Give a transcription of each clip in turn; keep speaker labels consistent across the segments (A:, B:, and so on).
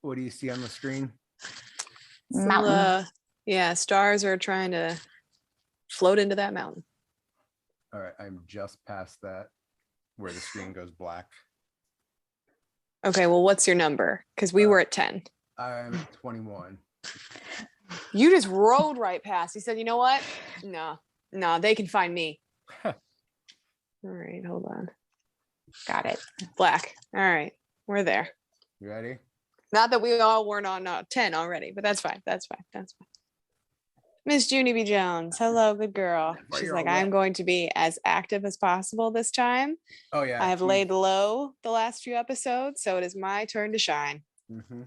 A: What do you see on the screen?
B: Mountain.
C: Stars are trying to float into that mountain.
A: All right, I'm just past that where the screen goes black.
C: Okay, well, what's your number? Because we were at 10.
A: I'm 21.
C: You just rode right past. He said, you know what? No, they can find me. All right, hold on.
B: Got it.
C: Black. All right, we're there.
A: You ready?
C: Not that we all weren't on 10 already, but that's fine. Miss Junie B. Jones. Hello, good girl. She's like, I'm going to be as active as possible this time.
A: Oh, yeah.
C: I have laid low the last few episodes, so it is my turn to shine.
A: Mm-hmm.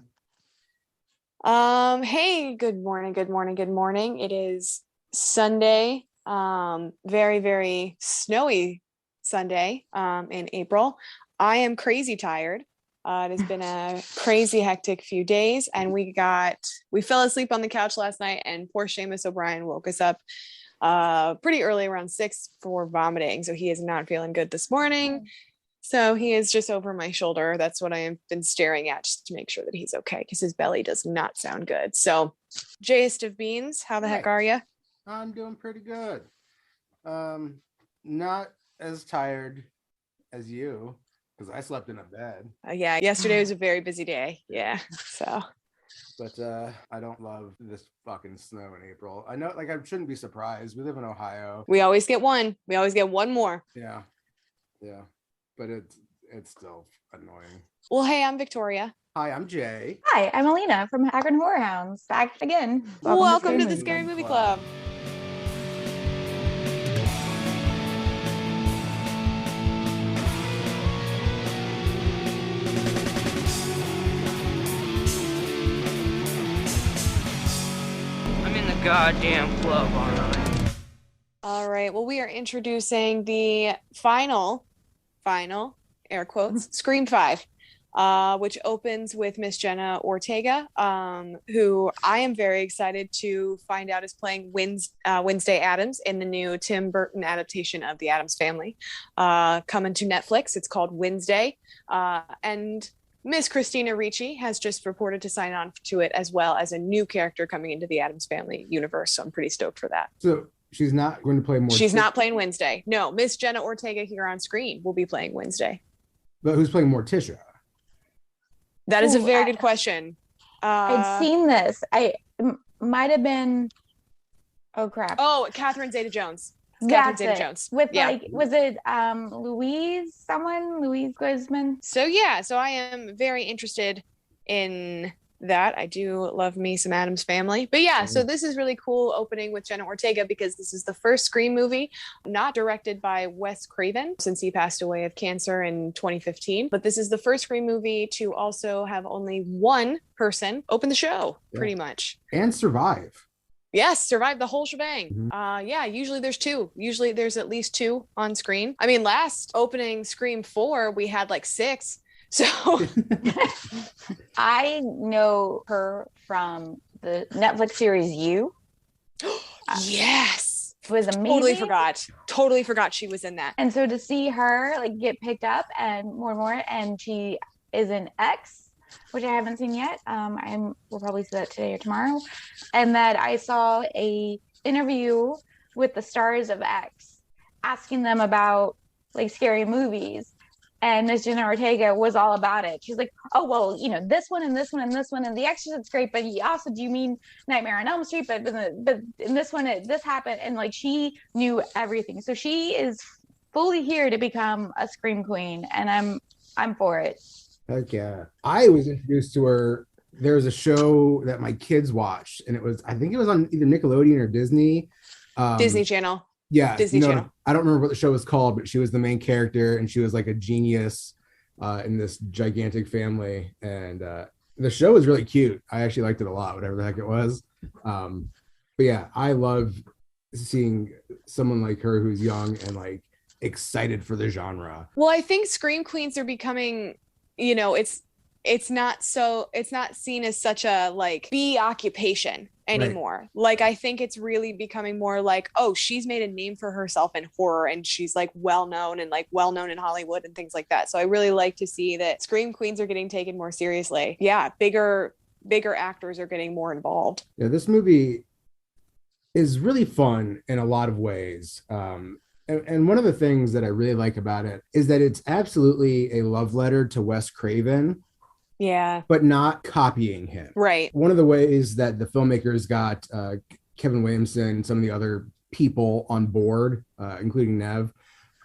C: Hey, good morning. It is Sunday. Very, very snowy Sunday in April. I am crazy tired. It has been a crazy hectic few days, and we fell asleep on the couch last night, and poor Seamus O'Brien woke us up pretty early, around 6, for vomiting. So he is not feeling good this morning. So he is just over my shoulder. That's what I have been staring at, just to make sure that he's okay, because his belly does not sound good. So, Jayest of Beans, how the heck are you?
A: I'm doing pretty good. Not as tired as you, because I slept in a bed.
C: Yeah, yesterday was a very busy day. Yeah, so.
A: But I don't love this fucking snow in April. I know, like, I shouldn't be surprised. We live in Ohio.
C: We always get one. We always get one more.
A: Yeah. But it's still annoying.
C: Well, hey, I'm Victoria.
A: Hi, I'm Jay.
B: Hi, I'm Alina from Akron Horrorhounds. Back again.
C: Welcome to the Scary Movie Club.
D: I'm in the goddamn club,
C: All right. Well, we are introducing the final, air quotes, Scream 5, which opens with Miss Jenna Ortega, who I am very excited to find out is playing Wednesday Addams in the new Tim Burton adaptation of The Addams Family, coming to Netflix. It's called Wednesday. And Miss Christina Ricci has just reported to sign on to it, as well as a new character coming into the Addams Family universe. So I'm pretty stoked for that.
A: So she's not going to play more.
C: She's not playing Wednesday. No, Miss Jenna Ortega here on screen will be playing Wednesday.
A: But who's playing Morticia?
C: That is a very good question.
B: I'd seen this. Might have been. Oh crap!
C: Oh, Catherine Zeta-Jones.
B: That's it. With was it Louise Guzman?
C: So I am very interested in that. I do love me some Addams Family. But so this is really cool opening with Jenna Ortega, because this is the first Scream movie not directed by Wes Craven, since he passed away of cancer in 2015. But this is the first Scream movie to also have only one person open the show, pretty much.
A: And survive.
C: Yes, survive the whole shebang. Usually there's two. Usually there's at least two on screen. I mean, last opening Scream 4, we had like 6. So
B: I know her from the Netflix series You.
C: Yes.
B: It was amazing.
C: Totally forgot she was in that.
B: And so to see her like get picked up and more, and she is in X, which I haven't seen yet. We'll probably see that today or tomorrow. And that I saw a interview with the stars of X, asking them about like scary movies. And Miss Jenna Ortega was all about it. She's like, oh, well, this one and this one and this one. And The Exorcist's great, but also, do you mean Nightmare on Elm Street? But in this one, this happened. And like, she knew everything. So she is fully here to become a Scream Queen. And I'm for it.
A: Heck yeah. I was introduced to her. There was a show that my kids watched, and I think it was on either Nickelodeon or Disney.
C: Disney Channel.
A: Yeah.
C: Disney Channel.
A: I don't remember what the show was called, but she was the main character, and she was like a genius in this gigantic family. And the show was really cute. I actually liked it a lot, whatever the heck it was. But yeah, I love seeing someone like her who's young and like excited for the genre.
C: Well, I think Scream Queens are becoming, it's not seen as such a like B occupation anymore. Like, I think it's really becoming more like, oh, she's made a name for herself in horror and she's like well known in Hollywood and things like that. So I really like to see that Scream Queens are getting taken more seriously. Yeah, bigger actors are getting more involved.
A: Yeah, this movie is really fun in a lot of ways. And one of the things that I really like about it is that it's absolutely a love letter to Wes Craven.
C: Yeah.
A: But not copying him.
C: Right.
A: One of the ways that the filmmakers got Kevin Williamson and some of the other people on board, including Nev,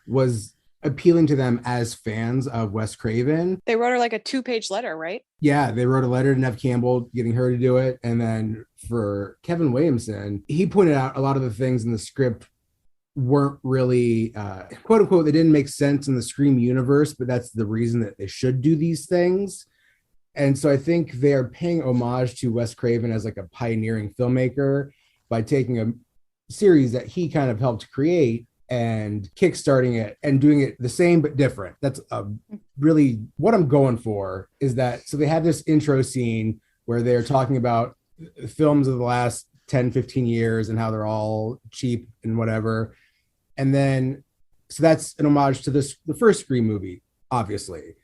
A: was appealing to them as fans of Wes Craven.
C: They wrote her like a 2-page letter, right?
A: Yeah, they wrote a letter to Nev Campbell, getting her to do it. And then for Kevin Williamson, he pointed out a lot of the things in the script weren't really, quote unquote, they didn't make sense in the Scream universe, but that's the reason that they should do these things. And so I think they're paying homage to Wes Craven as like a pioneering filmmaker by taking a series that he kind of helped create and kickstarting it and doing it the same but different. That's really what I'm going for, is that so they have this intro scene where they're talking about films of the last 10, 15 years and how they're all cheap and whatever. And then so that's an homage to the first Scream movie, obviously.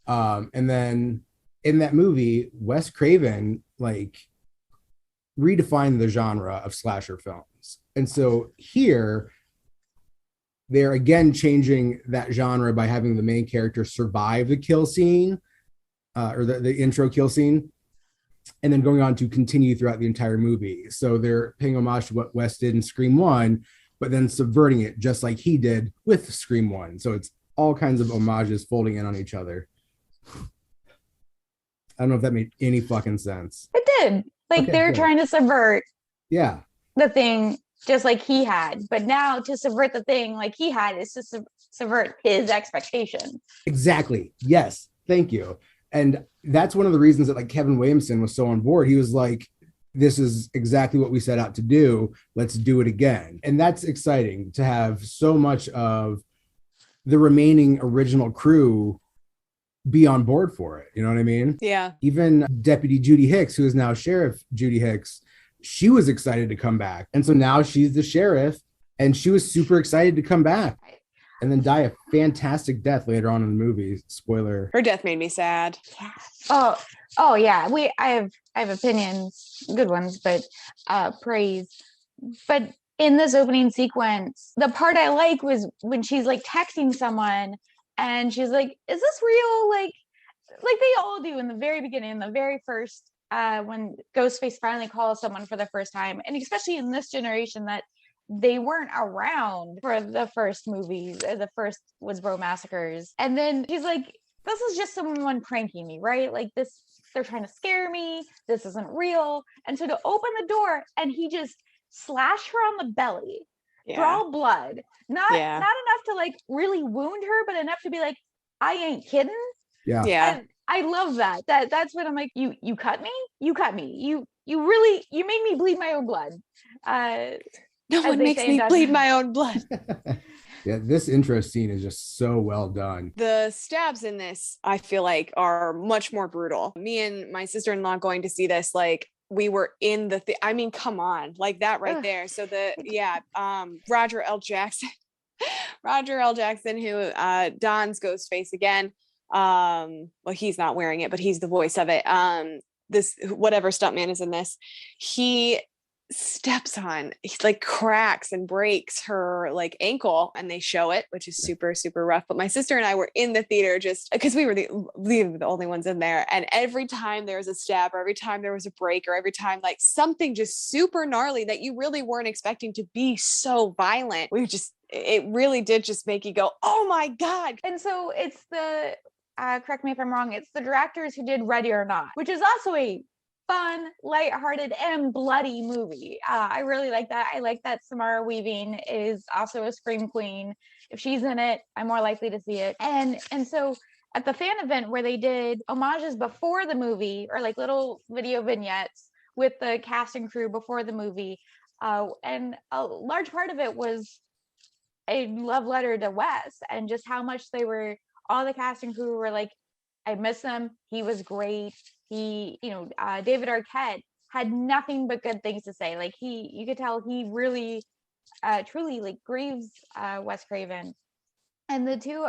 A: And then in that movie, Wes Craven like redefined the genre of slasher films. And so here they're again changing that genre by having the main character survive the kill scene or the intro kill scene, and then going on to continue throughout the entire movie. So they're paying homage to what Wes did in Scream 1, but then subverting it just like he did with Scream 1. So it's all kinds of homages folding in on each other. I don't know if that made any fucking sense.
B: It did. Like
A: Okay,
B: they're
A: good.
B: trying to subvert
A: Yeah.
B: the thing just like he had, but now to subvert the thing like he had is to subvert his expectation.
A: Exactly. Yes. Thank you. And that's one of the reasons that like Kevin Williamson was so on board. He was like, this is exactly what we set out to do. Let's do it again. And that's exciting to have so much of the remaining original crew be on board for it. You know what I mean?
C: Yeah.
A: Even Deputy Judy Hicks, who is now Sheriff Judy Hicks, she was excited to come back. And so now she's the sheriff and she was super excited to come back and then die a fantastic death later on in the movie. Spoiler.
C: Her death made me sad.
B: Yeah. Oh yeah. I have opinions, good ones, but praise. But in this opening sequence, the part I like was when she's like texting someone and she's like, is this real? Like they all do in the very beginning, in the very first, when Ghostface finally calls someone for the first time. And especially in this generation that they weren't around for the first movies. The first was Bro Massacres. And then she's like, this is just someone pranking me, right? Like this, they're trying to scare me. This isn't real. And so to open the door and he just slash her on the belly, draw blood, not enough to like really wound her, but enough to be like, I ain't kidding.
A: Yeah.
B: And I love that. That's what I'm like, you cut me. You really made me bleed my own blood.
C: No one makes me bleed my own blood.
A: Yeah, this intro scene is just so well done.
C: The stabs in this, I feel like, are much more brutal. Me and my sister-in-law going to see this, like, we were in the I mean, come on, like that right there. So Roger L. Jackson, who dons Ghostface again. Well, he's not wearing it, but he's the voice of it. This whatever stuntman is in this, he steps on, he like cracks and breaks her like ankle, and they show it, which is super, super rough. But my sister and I were in the theater just because we were the only ones in there. And every time there was a stab, or every time there was a break, or every time like something just super gnarly that you really weren't expecting to be so violent, it really did just make you go, oh my God.
B: And so it's the, correct me if I'm wrong, it's the directors who did Ready or Not, which is also a fun, lighthearted, and bloody movie. I really like that. I like that Samara Weaving is also a Scream Queen. If she's in it, I'm more likely to see it. And so at the fan event where they did homages before the movie, or like little video vignettes with the cast and crew before the movie, and a large part of it was a love letter to Wes, and just how much all the cast and crew were like, I miss him. He was great. David Arquette had nothing but good things to say. Like you could tell he really, truly like grieves Wes Craven. And the two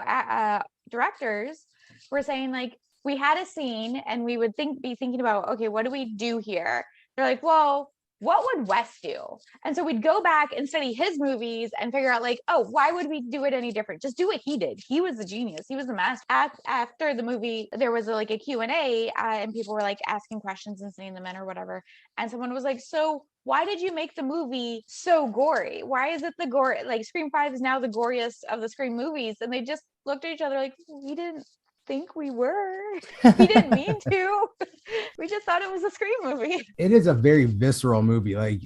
B: directors were saying like, we had a scene and we would be thinking about, okay, what do we do here? They're like, well, what would Wes do? And so we'd go back and study his movies and figure out like, oh, why would we do it any different? Just do what he did. He was a genius. He was the master. After the movie, there was like a Q&A and people were like asking questions and sending them in or whatever. And someone was like, so why did you make the movie so gory? Why is it the gore? Like Scream 5 is now the goriest of the Scream movies. And they just looked at each other like, we didn't think we were. We didn't mean to. We just thought it was a Scream movie.
A: It is a very visceral movie. Like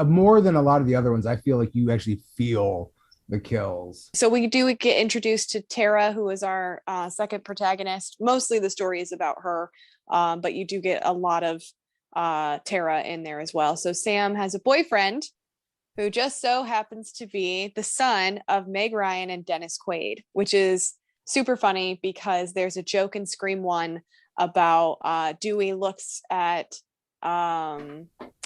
A: more than a lot of the other ones, I feel like you actually feel the kills.
C: So we do get introduced to Tara, who is our second protagonist. Mostly the story is about her, but you do get a lot of Tara in there as well. So Sam has a boyfriend who just so happens to be the son of Meg Ryan and Dennis Quaid, which is super funny because there's a joke in Scream 1 about Dewey looks at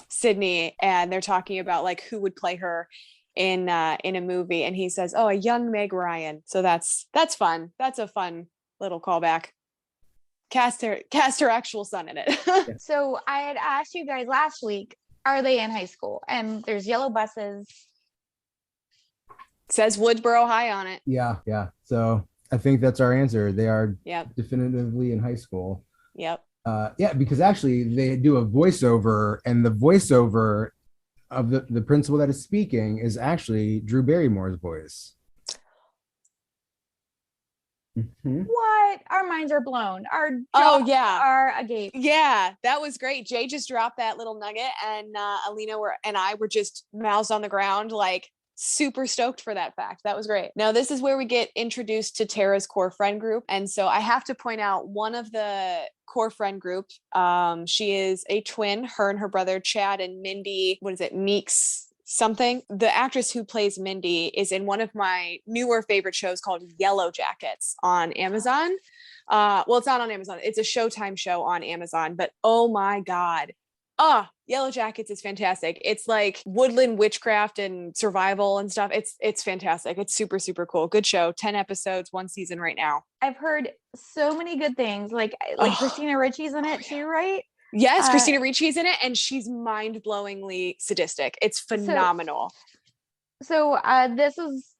C: Sydney and they're talking about like who would play her in a movie, and he says, oh, a young Meg Ryan. So that's fun. That's a fun little callback. Cast her actual son in it.
B: So I had asked you guys last week, are they in high school? And there's yellow buses.
C: It says Woodsboro High on it.
A: Yeah. So I think that's our answer. They are definitively in high school.
C: Yep.
A: Yeah, because actually they do a voiceover, and the voiceover of the principal that is speaking is actually Drew Barrymore's voice.
B: What? Our minds are blown. Our jaws are agape.
C: Yeah, that was great. Jay just dropped that little nugget, and Alina and I were just mouths on the ground, like super stoked for that fact. That was great. Now this is where we get introduced to Tara's core friend group, and so I have to point out one of the core friend group. She is a twin. Her and her brother Chad and Mindy. What is it? Meeks something. The actress who plays Mindy is in one of my newer favorite shows called Yellow Jackets on Amazon. Well, it's not on Amazon. It's a Showtime show on Amazon, but oh my God. Yellow Jackets is fantastic. It's like woodland witchcraft and survival and stuff. It's fantastic. It's super, super cool. Good show. 10 episodes, 1 season right now.
B: I've heard so many good things. Like Christina Ricci's in it too, right?
C: Yes, Christina Ricci's in it, and she's mind-blowingly sadistic. It's phenomenal.
B: So this is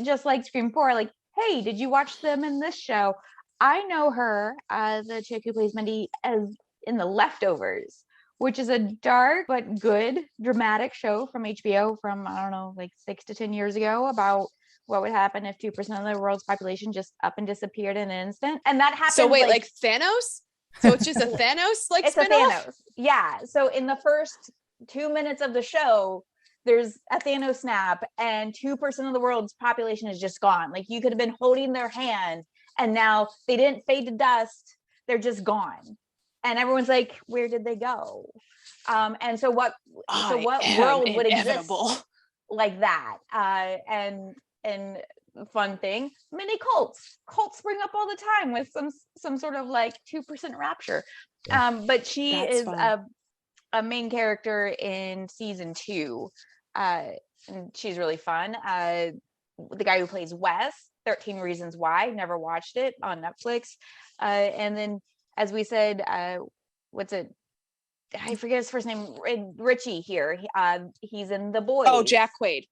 B: just like Scream 4. Like, hey, did you watch them in this show? I know her, the chick who plays Mindy, as in The Leftovers, which is a dark but good dramatic show from HBO from, I don't know, like 6 to 10 years ago about what would happen if 2% of the world's population just up and disappeared in an instant. And that happened.
C: So wait, like Thanos? So it's just a Thanos like spinoff?
B: It's a Thanos. Yeah. So in the first 2 minutes of the show, there's a Thanos snap and 2% of the world's population is just gone. Like you could have been holding their hand and now they didn't fade to dust. They're just gone. And everyone's like, where did they go? And so what world would exist like that? And fun thing, mini cults spring up all the time with some sort of like 2% rapture. But she is a main character in season 2, and she's really fun. The guy who plays Wes, 13 Reasons Why, never watched it, on Netflix. And then, as we said, what's it? I forget his first name. Richie here. He's in The Boys.
C: Oh, Jack Quaid.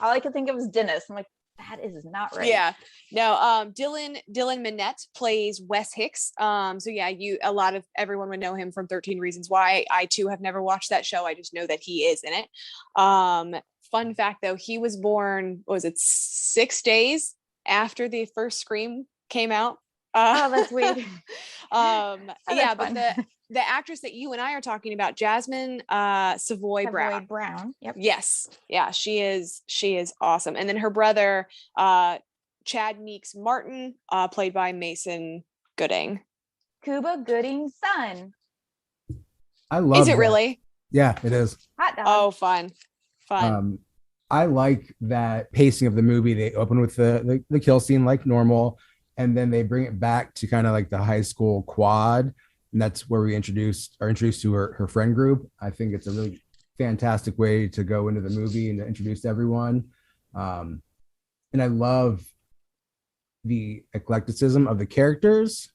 B: All I could think of was Dennis. I'm like, that is not right.
C: Yeah. No, Dylan Minnette plays Wes Hicks. So yeah, everyone would know him from 13 Reasons Why. I too have never watched that show. I just know that he is in it. Fun fact though, he was born, what was it, 6 days after the first Scream came out.
B: Oh, that's weird.
C: But the actress that you and I are talking about, Jasmine Savoy
B: Brown. Yep.
C: Yes. Yeah, she is awesome. And then her brother, Chad Meeks Martin, played by Mason Gooding.
B: Cuba Gooding's son.
A: I love
C: Is it
A: that.
C: Really?
A: Yeah, it is.
B: Hot dog.
C: Oh, fun.
A: I like that pacing of the movie. They open with the kill scene like normal, and then they bring it back to kind of like the high school quad. and that's where we are introduced to her friend group. I think it's a really fantastic way to go into the movie and to introduce everyone. And I love the eclecticism of the characters